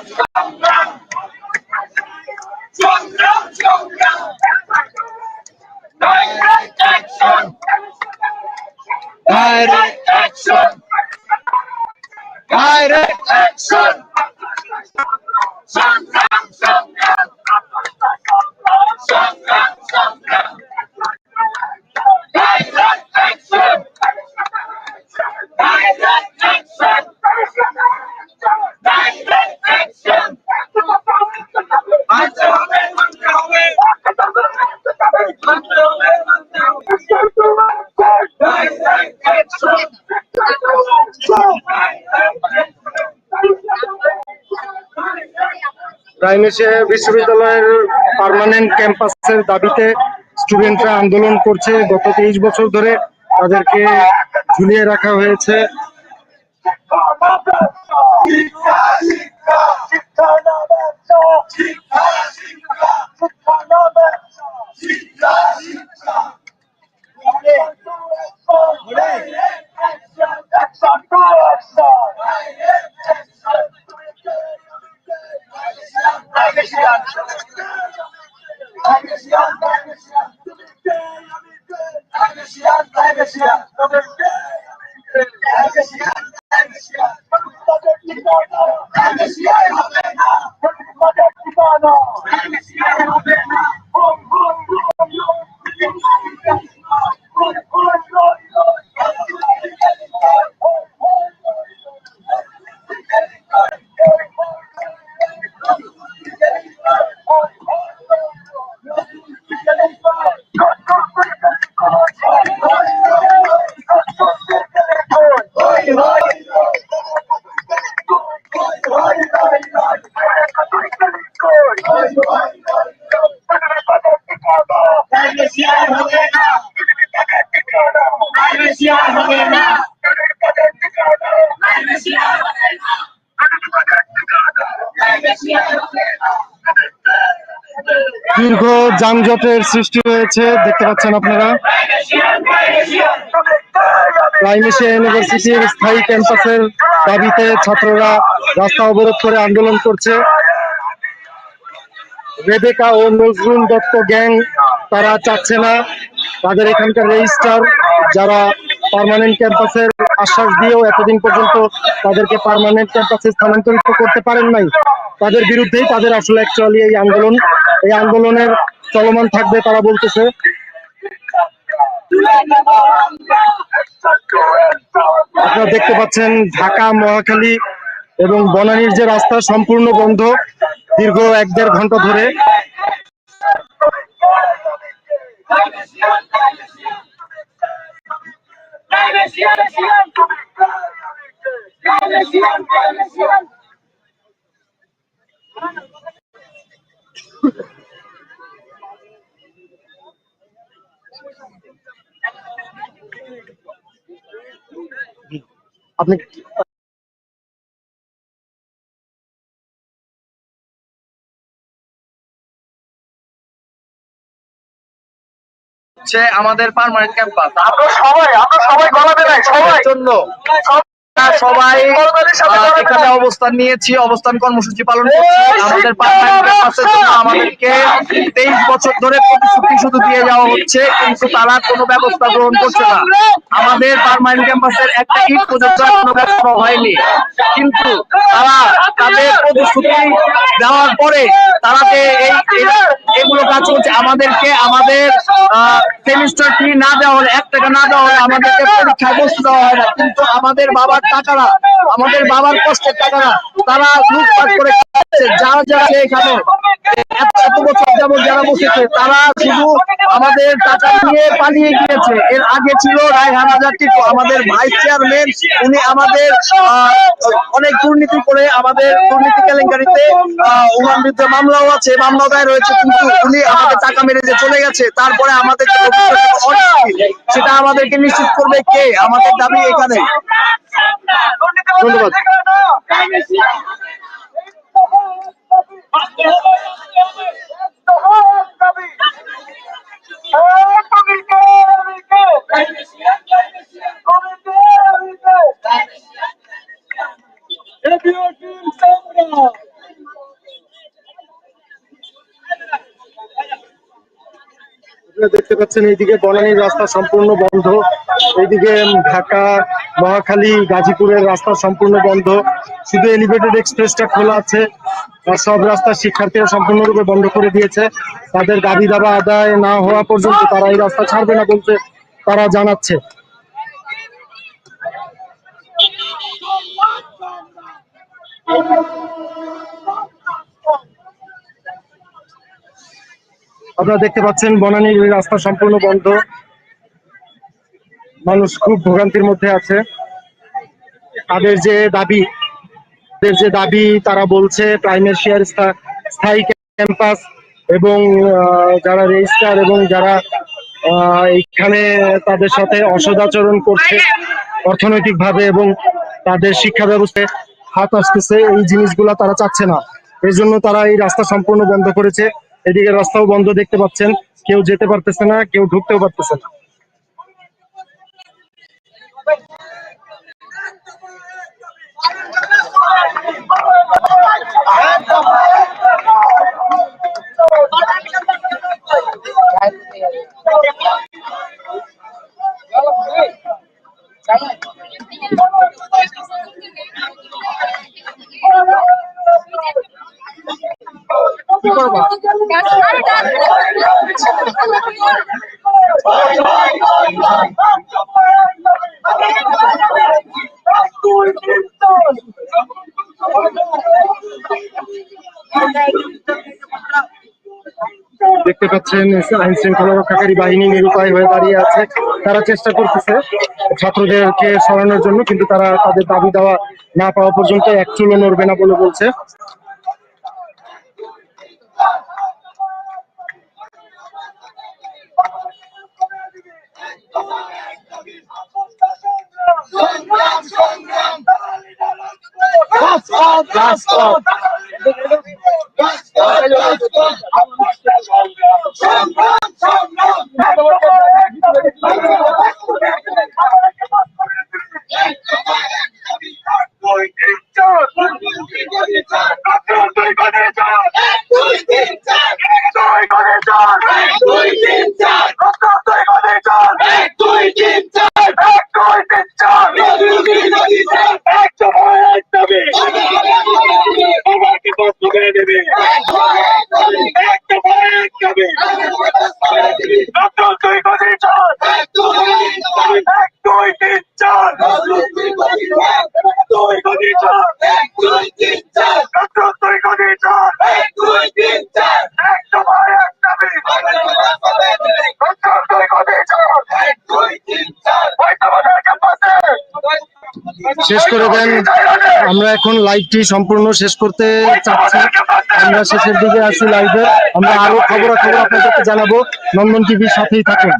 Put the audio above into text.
Direct action! Direct action! Sangram, Sangram! Sangram, Sangram! Direct action! Direct action! Direct action! মানতে হবে, মানতে হবে! মানতে হবে, মানতে হবে! Direct action! রাইমেশে বিশ্ববিদ্যালয়ের পার্মানেন্ট ক্যাম্পাসের দাবিতে স্টুডেন্টরা আন্দোলন করছে। গত 23 বছর ধরে তাদেরকে ঝুলিয়ে রাখা হয়েছে। দীর্ঘ যানজটের সৃষ্টি হয়েছে, দেখতে পাচ্ছেন আপনারা। রাইমেশিয়া ইউনিভার্সিটির স্থায়ী ক্যাম্পাসের দাবিতে ছাত্ররা রাস্তা অবরোধ করে আন্দোলন করছে। রেবেকা ও নজরুল দত্ত গ্যাং তারা চাচ্ছে না তাদের এখানকার রেজিস্ট্রার যারা পার্মানেন্ট ক্যাম্পাসের আশ্বাস দিয়েও এতদিন পর্যন্ত তাদেরকে পার্মানেন্ট ক্যাম্পাসে স্থানান্তরিত করতে পারেন নাই, তাদের বিরুদ্ধেই তাদের আসলে অ্যাকচুয়ালি এই আন্দোলনের চলমান থাকবে তারা বলতেছে। আপনারা দেখতে পাচ্ছেন ঢাকা, মহাখালী এবং বনানীর যে রাস্তা সম্পূর্ণ বন্ধ দীর্ঘ 1-1.5 ঘন্টা ধরে। আপনি আমাদের পার্মানেন্ট ক্যাম্পাস আমরা সবাই গলা দেই সবার জন্য সবাই এখানে অবস্থান নিয়েছি, অবস্থান কর্মসূচি পালন করছি আমাদের পার্মানেন্ট ক্যাম্পাসের জন্য। আমাদেরকে 23 বছর ধরে প্রতিশ্রুতি শুধু দিয়ে যাওয়া হচ্ছে, কিন্তু তারা কোনো ব্যবস্থা গ্রহণ করছে না। আমাদের পার্মানেন্ট ক্যাম্পাসের একটা ইট পর্যন্ত কোনো ব্যবস্থা হয়নি, কিন্তু তারা তাদের প্রতিশ্রুতি দেওয়ার পরে তারা যে এগুলো কাজ করছে। আমাদেরকে আমাদের সেমিস্টার ফি না দেওয়া হলে, 1 টাকা না দেওয়া হলে আমাদেরকে পরীক্ষায় বসতে দেওয়া হয় না, কিন্তু আমাদের বাবার টাকারা, আমাদের বাবার কষ্টের টাকারা তারা লুটপাট করে খাচ্ছে। যারা এখানে এত বছর যাবত যারা বসেছে তারা শুধু আমাদের টাকা নিয়ে পালিয়ে গিয়েছে। এর আগে ছিল রায়হান আজাদ টিটু, আমাদের ভাইস চেয়ারম্যান, উনি আমাদের অনেক দুর্নীতি করে আমাদের দুর্নীতি কেলেঙ্কারিতে ওনার বিরুদ্ধে মামলাও আছে, মামলা দায়ের হয়েছে, কিন্তু উনি আমাদের টাকা মেরে যে চলে গেছে। তারপরে আমাদের সেটা আমাদেরকে নিশ্চিত করবে কে? আমাদের দাবি এখানে। ধন্যবাদ। আপনারা দেখতে পাচ্ছেন এইদিকে বনানীর রাস্তা সম্পূর্ণ বন্ধ, এইদিকে ঢাকা, মহাখালী, গাজীপুরের রাস্তা সম্পূর্ণ বন্ধ, শুধু এলিভেটেড এক্সপ্রেসটা খোলা আছে। আর সব রাস্তা শিক্ষার্থীরা সম্পূর্ণরূপে বন্ধ করে দিয়েছে। তাদের দাবি দাবা আদায় না হওয়া পর্যন্ত তারা এই রাস্তা ছাড়বে না বলতে তারা জানাচ্ছে। আপনারা দেখতে পাচ্ছেন বনানীর রাস্তা সম্পূর্ণ বন্ধ, মানুষ খুব ভোগান্তির মধ্যে আছে। তাদের যে দাবি তারা বলছে প্রাইমারি শেয়ার স্থায়ী ক্যাম্পাস এবং যারা রেজিস্ট্রার এবং যারা এখানে তাদের সাথে অসদাচরণ করছে অর্থনৈতিকভাবে এবং তাদের শিক্ষা ব্যবস্থায় হাত আসতেছে, এই জিনিসগুলা তারা চাচ্ছে না। এই জন্য তারা এই রাস্তা সম্পূর্ণ বন্ধ করেছে। এদিকে রাস্তাও বন্ধ দেখতে পাচ্ছেন, কেউ যেতে পারতেছে না, কেউ ঢুকতেও পারতেছে না। কি করবা? দেখতে পাচ্ছেন আইন শৃঙ্খলা রক্ষাকারী বাহিনী নিরুপায় হয়ে দাঁড়িয়ে আছে। তারা চেষ্টা করতেছে ছাত্রদেরকে সরানোর জন্য, কিন্তু তারা তাদের দাবি দেওয়া না পাওয়া পর্যন্ত এক চুলও নড়বে না বলে বলছে। শেষ করে দেন। আমরা এখন লাইভটি সম্পূর্ণ শেষ করতে চাচ্ছি, আমরা শেষের দিকে আছি লাইভে। আমরা আরো খবরাখবর আপনাদেরকে জানাবো। নন্দন টিভির সাথেই থাকুন।